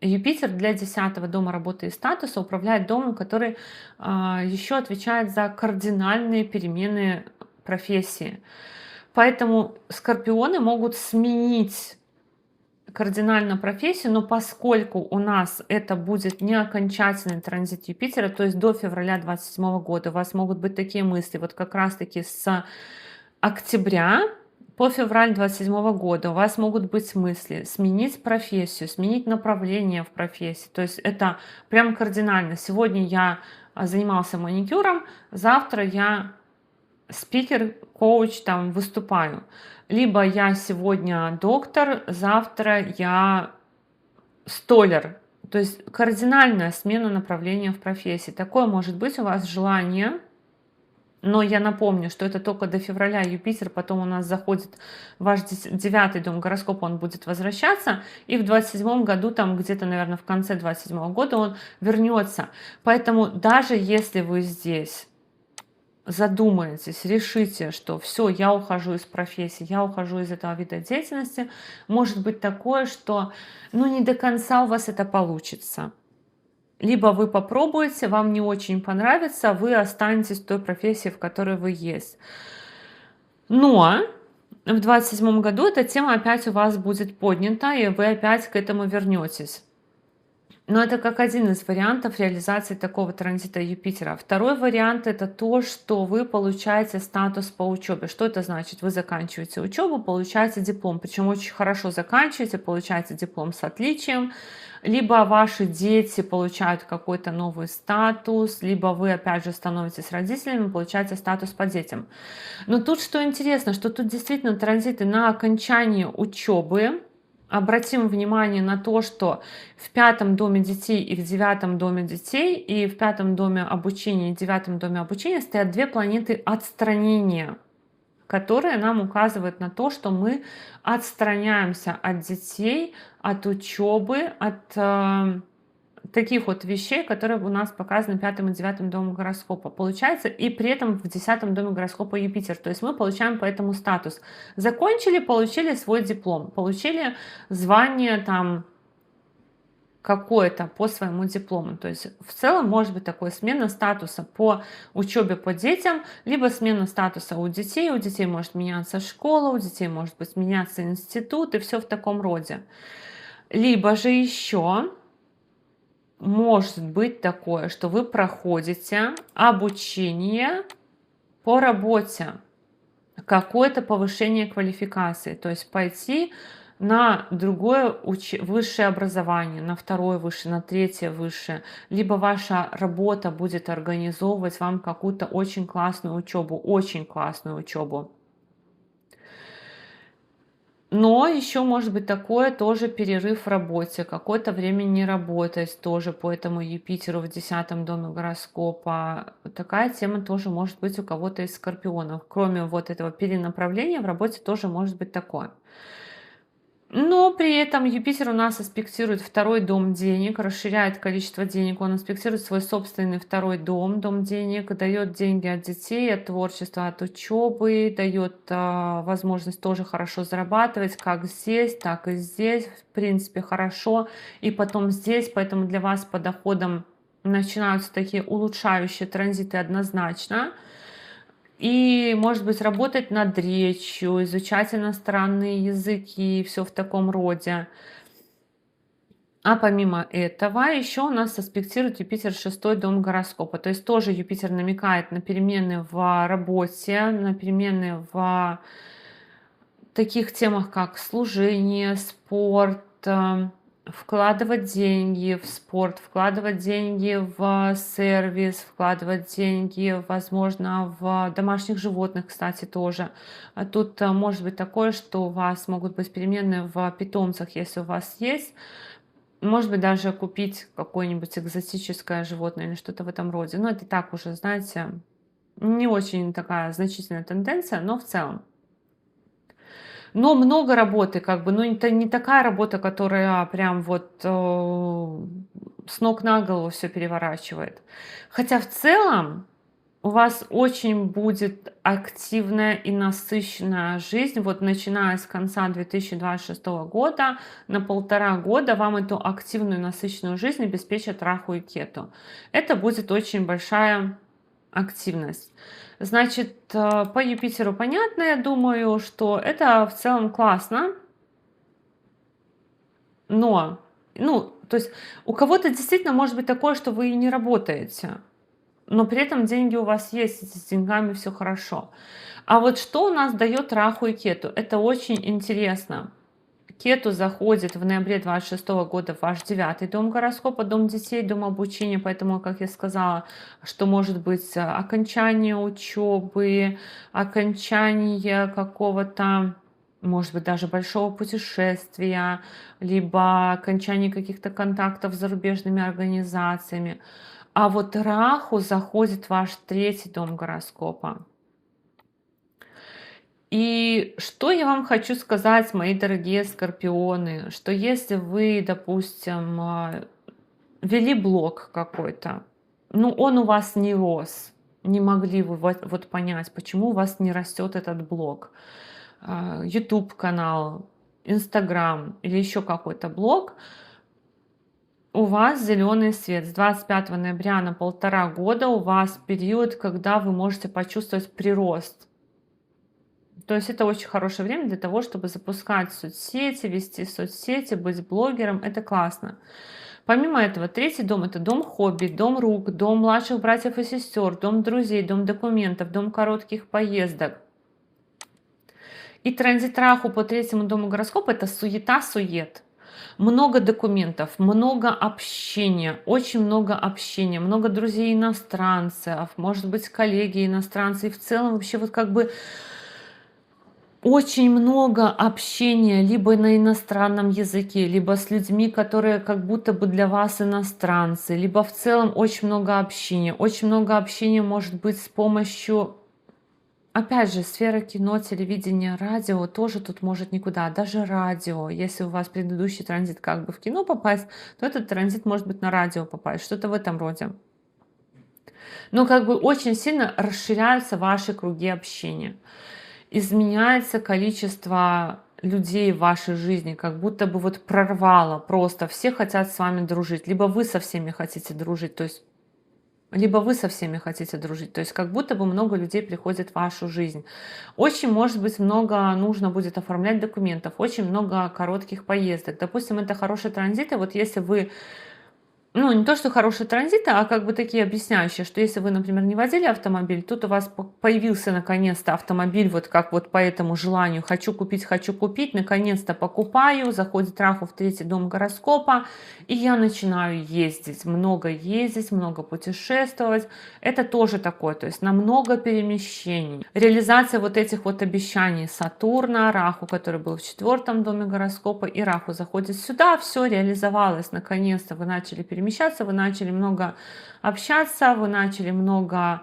Юпитер для 10-го дома работы и статуса управляет домом, который еще отвечает за кардинальные перемены профессии. Поэтому скорпионы могут сменить кардинально профессию, но поскольку у нас это будет не окончательный транзит Юпитера, то есть до февраля 27 года, у вас могут быть такие мысли, вот как раз-таки с октября по февраль 27 года у вас могут быть мысли сменить профессию, сменить направление в профессии. То есть это прям кардинально. Сегодня я занимался маникюром, завтра я спикер, коуч, там выступаю. Либо я сегодня доктор, завтра я столяр. То есть кардинальная смена направления в профессии. Такое может быть у вас желание. Но я напомню, что это только до февраля Юпитер, потом у нас заходит ваш 9-й дом гороскопа, он будет возвращаться, и в 27 году, там где-то, наверное, в конце 27 года он вернется. Поэтому даже если вы здесь задумаетесь, решите, что все, я ухожу из профессии, я ухожу из этого вида деятельности, может быть такое, что ну не до конца у вас это получится. Либо вы попробуете, вам не очень понравится, вы останетесь в той профессии, в которой вы есть. Но в 27 году эта тема опять у вас будет поднята, и вы опять к этому вернетесь. Но это как один из вариантов реализации такого транзита Юпитера. Второй вариант это то, что вы получаете статус по учебе. Что это значит? Вы заканчиваете учебу, получаете диплом. Причем очень хорошо заканчиваете, получаете диплом с отличием. Либо ваши дети получают какой-то новый статус, либо вы опять же становитесь родителями, получаете статус по детям. Но тут что интересно, что тут действительно транзиты на окончании учебы. Обратим внимание на то, что в пятом доме детей и в девятом доме детей, и в пятом доме обучения и девятом доме обучения стоят две планеты отстранения, которые нам указывают на то, что мы отстраняемся от детей, от учебы, от таких вот вещей, которые у нас показаны пятым и девятым домом гороскопа. Получается, и при этом в десятом доме гороскопа Юпитер. То есть мы получаем по этому статус. Закончили, получили свой диплом, получили звание там какое-то по своему диплому. То есть в целом может быть такое смена статуса по учебе по детям, либо смена статуса у детей может меняться школа, у детей может быть меняться институт и все в таком роде. Либо же еще может быть такое, что вы проходите обучение по работе, какое-то повышение квалификации, то есть пойти на другое высшее образование, на второе высшее, на третье высшее, либо ваша работа будет организовывать вам какую-то очень классную учебу, очень классную учебу. Но еще может быть такое тоже перерыв в работе, какое-то время не работать тоже по этому Юпитеру в десятом доме гороскопа. Такая тема тоже может быть у кого-то из скорпионов. Кроме вот этого перенаправления в работе тоже может быть такое. Но при этом Юпитер у нас аспектирует второй дом денег, расширяет количество денег. Он аспектирует свой собственный второй дом денег, дает деньги от детей, от творчества, от учебы, дает возможность тоже хорошо зарабатывать, как здесь, так и здесь. В принципе, хорошо. И потом здесь, поэтому для вас по доходам начинаются такие улучшающие транзиты однозначно. И, может быть, работать над речью, изучать иностранные языки, все в таком роде. А помимо этого, еще у нас аспектирует Юпитер шестой дом гороскопа. То есть тоже Юпитер намекает на перемены в работе, на перемены в таких темах, как служение, спорт, вкладывать деньги в спорт, вкладывать деньги в сервис, вкладывать деньги, возможно, в домашних животных, кстати, тоже. А тут может быть такое, что у вас могут быть перемены в питомцах, если у вас есть. Может быть, даже купить какое-нибудь экзотическое животное или что-то в этом роде. Но это так уже, знаете, не очень такая значительная тенденция, но в целом. Но много работы, как бы, но это не такая работа, которая прям вот с ног на голову все переворачивает. Хотя в целом у вас очень будет активная и насыщенная жизнь. Вот начиная с конца 2026 года на 1,5 года вам эту активную насыщенную жизнь обеспечат Раху и Кету. Это будет очень большая активность. Значит, по Юпитеру понятно, я думаю, что это в целом классно, но, ну, то есть у кого-то действительно может быть такое, что вы и не работаете, но при этом деньги у вас есть, и с деньгами все хорошо. А вот что у нас дает Раху и Кету? Это очень интересно. Кету заходит в ноябре 26 года в ваш девятый дом гороскопа, дом детей, дом обучения, поэтому, как я сказала, что может быть окончание учебы, окончание какого-то, может быть, даже большого путешествия, либо окончание каких-то контактов с зарубежными организациями. А вот Раху заходит в ваш третий дом гороскопа. И что я вам хочу сказать, мои дорогие скорпионы, что если вы, допустим, вели блог какой-то, ну он у вас не рос, не могли вы вот понять, почему у вас не растет этот блог. YouTube канал, Instagram или еще какой-то блог, у вас зеленый свет. С 25 ноября на 1,5 года у вас период, когда вы можете почувствовать прирост. То есть это очень хорошее время для того, чтобы запускать соцсети, вести соцсети, быть блогером. Это классно. Помимо этого, третий дом — это дом хобби, дом рук, дом младших братьев и сестер, дом друзей, дом документов, дом коротких поездок. И транзит Раху по третьему дому гороскопа — это суета-сует. Много документов, много общения, очень много общения, много друзей иностранцев, может быть, коллеги иностранцы. И в целом вообще вот как бы очень много общения либо на иностранном языке, либо с людьми, которые как будто бы для вас иностранцы, либо в целом очень много общения. Очень много общения может быть с помощью, опять же, сфера кино, телевидения, радио тоже тут может никуда. Даже радио. Если у вас предыдущий транзит как бы в кино попасть, то этот транзит может быть на радио попасть. Что-то в этом роде. Но как бы очень сильно расширяются ваши круги общения. Изменяется количество людей в вашей жизни, как будто бы вот прорвало просто. Все хотят с вами дружить. Либо вы со всеми хотите дружить. То есть либо вы со всеми хотите дружить. То есть как будто бы много людей приходит в вашу жизнь. Очень, может быть, много нужно будет оформлять документов, очень много коротких поездок. Допустим, это хорошие транзиты. Вот если вы, ну, не то, что хорошие транзиты, а как бы такие объясняющие, что если вы, например, не водили автомобиль, тут у вас появился наконец-то автомобиль, вот как вот по этому желанию, хочу купить, наконец-то покупаю, заходит Раху в третий дом гороскопа, и я начинаю ездить, много путешествовать. Это тоже такое, то есть на много перемещений. Реализация вот этих вот обещаний Сатурна, Раху, который был в 4-м доме гороскопа, и Раху заходит сюда, все реализовалось, наконец-то вы начали перемещаться, вы начали много общаться, вы начали много,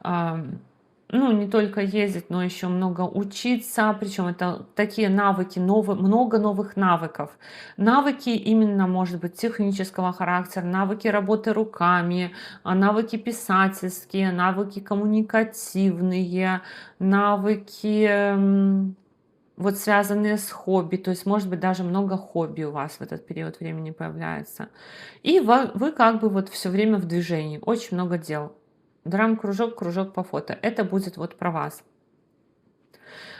ну, не только ездить, но еще много учиться, причем это такие навыки, много новых навыков. Навыки именно, может быть, технического характера, навыки работы руками, навыки писательские, навыки коммуникативные, навыки вот связанные с хобби, то есть, может быть, даже много хобби у вас в этот период времени появляется. И вы как бы вот все время в движении, очень много дел. Драм-кружок, кружок по фото. Это будет вот про вас.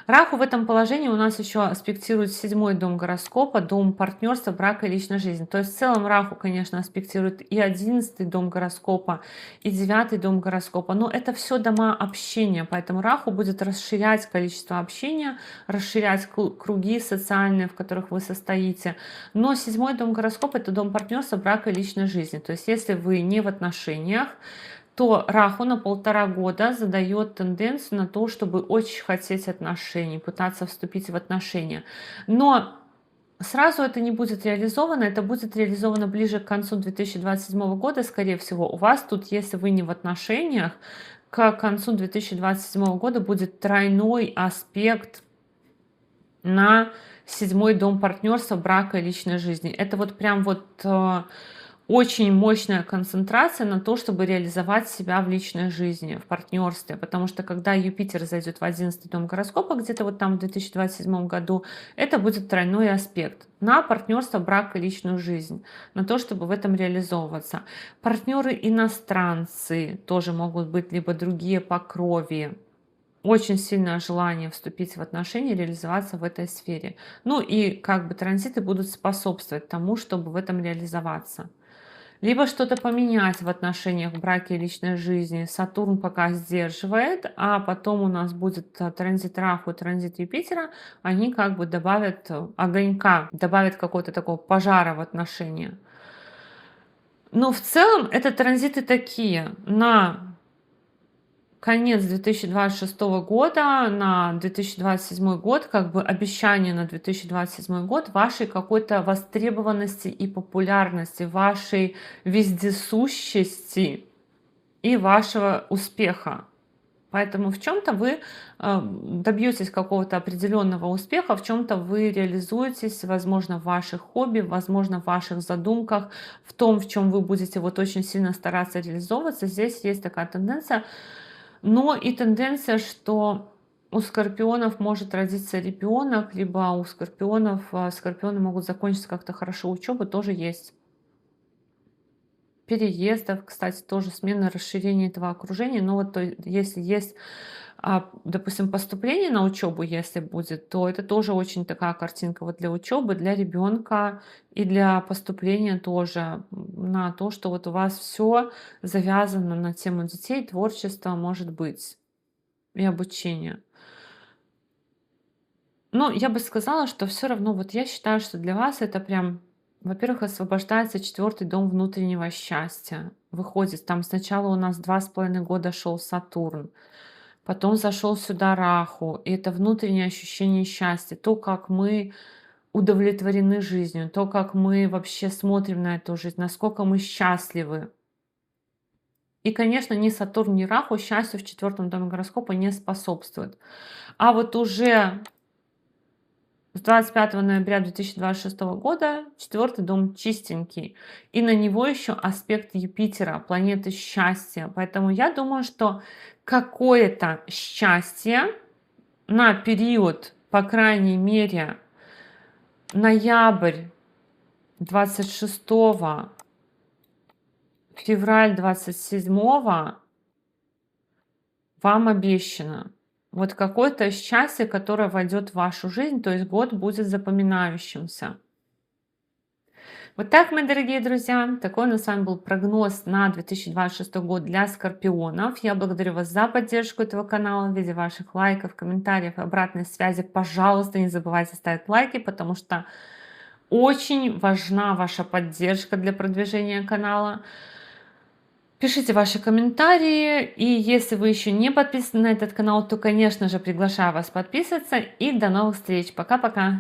Раху в этом положении у нас еще аспектирует 7-й дом гороскопа, дом партнерства, брака и личной жизни. То есть в целом Раху, конечно, аспектирует и 11-й дом гороскопа, и 9-й дом гороскопа. Но это все дома общения, поэтому Раху будет расширять количество общения, расширять круги социальные, в которых вы состоите. Но 7-й дом гороскопа — это дом партнерства, брака и личной жизни. То есть если вы не в отношениях, то Раху на 1,5 года задает тенденцию на то, чтобы очень хотеть отношений, пытаться вступить в отношения. Но сразу это не будет реализовано, это будет реализовано ближе к концу 2027 года, скорее всего. У вас тут, если вы не в отношениях, к концу 2027 года будет тройной аспект на 7-й дом партнерства, брака и личной жизни. Это вот прям вот очень мощная концентрация на то, чтобы реализовать себя в личной жизни, в партнерстве. Потому что когда Юпитер зайдет в 11-й дом гороскопа, где-то вот там в 2027 году, это будет тройной аспект на партнерство, брак и личную жизнь, на то, чтобы в этом реализовываться. Партнеры иностранцы тоже могут быть, либо другие по крови. Очень сильное желание вступить в отношения, реализоваться в этой сфере. Ну и как бы транзиты будут способствовать тому, чтобы в этом реализоваться. Либо что-то поменять в отношениях, в браке и личной жизни. Сатурн пока сдерживает, а потом у нас будет транзит Раху, транзит Юпитера. Они как бы добавят огонька, добавят какого-то такого пожара в отношения. Но в целом это транзиты такие на конец 2026 года на 2027 год, как бы обещание на 2027 год вашей какой-то востребованности и популярности, вашей вездесущести и вашего успеха. Поэтому в чем-то вы добьетесь какого-то определенного успеха, в чем-то вы реализуетесь, возможно, в ваших хобби, возможно, в ваших задумках, в том, в чем вы будете вот очень сильно стараться реализовываться. Здесь есть такая тенденция Но и тенденция, что у скорпионов может родиться ребенок, либо у скорпионов скорпионы могут закончить как-то хорошо учебу, тоже есть. Переездов, кстати, тоже смена, расширение этого окружения. Но вот если есть, допустим, поступление на учебу, если будет, то это тоже очень такая картинка вот для учебы, для ребенка и для поступления тоже на то, что вот у вас все завязано на тему детей, творчества, может быть, и обучения. Но я бы сказала, что все равно вот я считаю, что для вас это прям, во-первых, освобождается четвертый дом внутреннего счастья. Выходит, там сначала у нас 2,5 года шел Сатурн, потом зашел сюда Раху, и это внутреннее ощущение счастья, то, как мы удовлетворены жизнью, то, как мы вообще смотрим на эту жизнь, насколько мы счастливы. И, конечно, ни Сатурн, ни Раху счастью в четвертом доме гороскопа не способствуют. А вот уже с 25 ноября 2026 года четвертый дом чистенький. И на него еще аспект Юпитера, планеты счастья. Поэтому я думаю, что какое-то счастье на период, по крайней мере, ноябрь 26, февраль 27 вам обещано. Вот какое-то счастье, которое войдет в вашу жизнь, то есть год будет запоминающимся. Вот так, мои дорогие друзья, такой у нас с вами был прогноз на 2026 год для скорпионов. Я благодарю вас за поддержку этого канала в виде ваших лайков, комментариев и обратной связи. Пожалуйста, не забывайте ставить лайки, потому что очень важна ваша поддержка для продвижения канала. Пишите ваши комментарии, и если вы еще не подписаны на этот канал, то, конечно же, приглашаю вас подписываться. И до новых встреч. Пока-пока.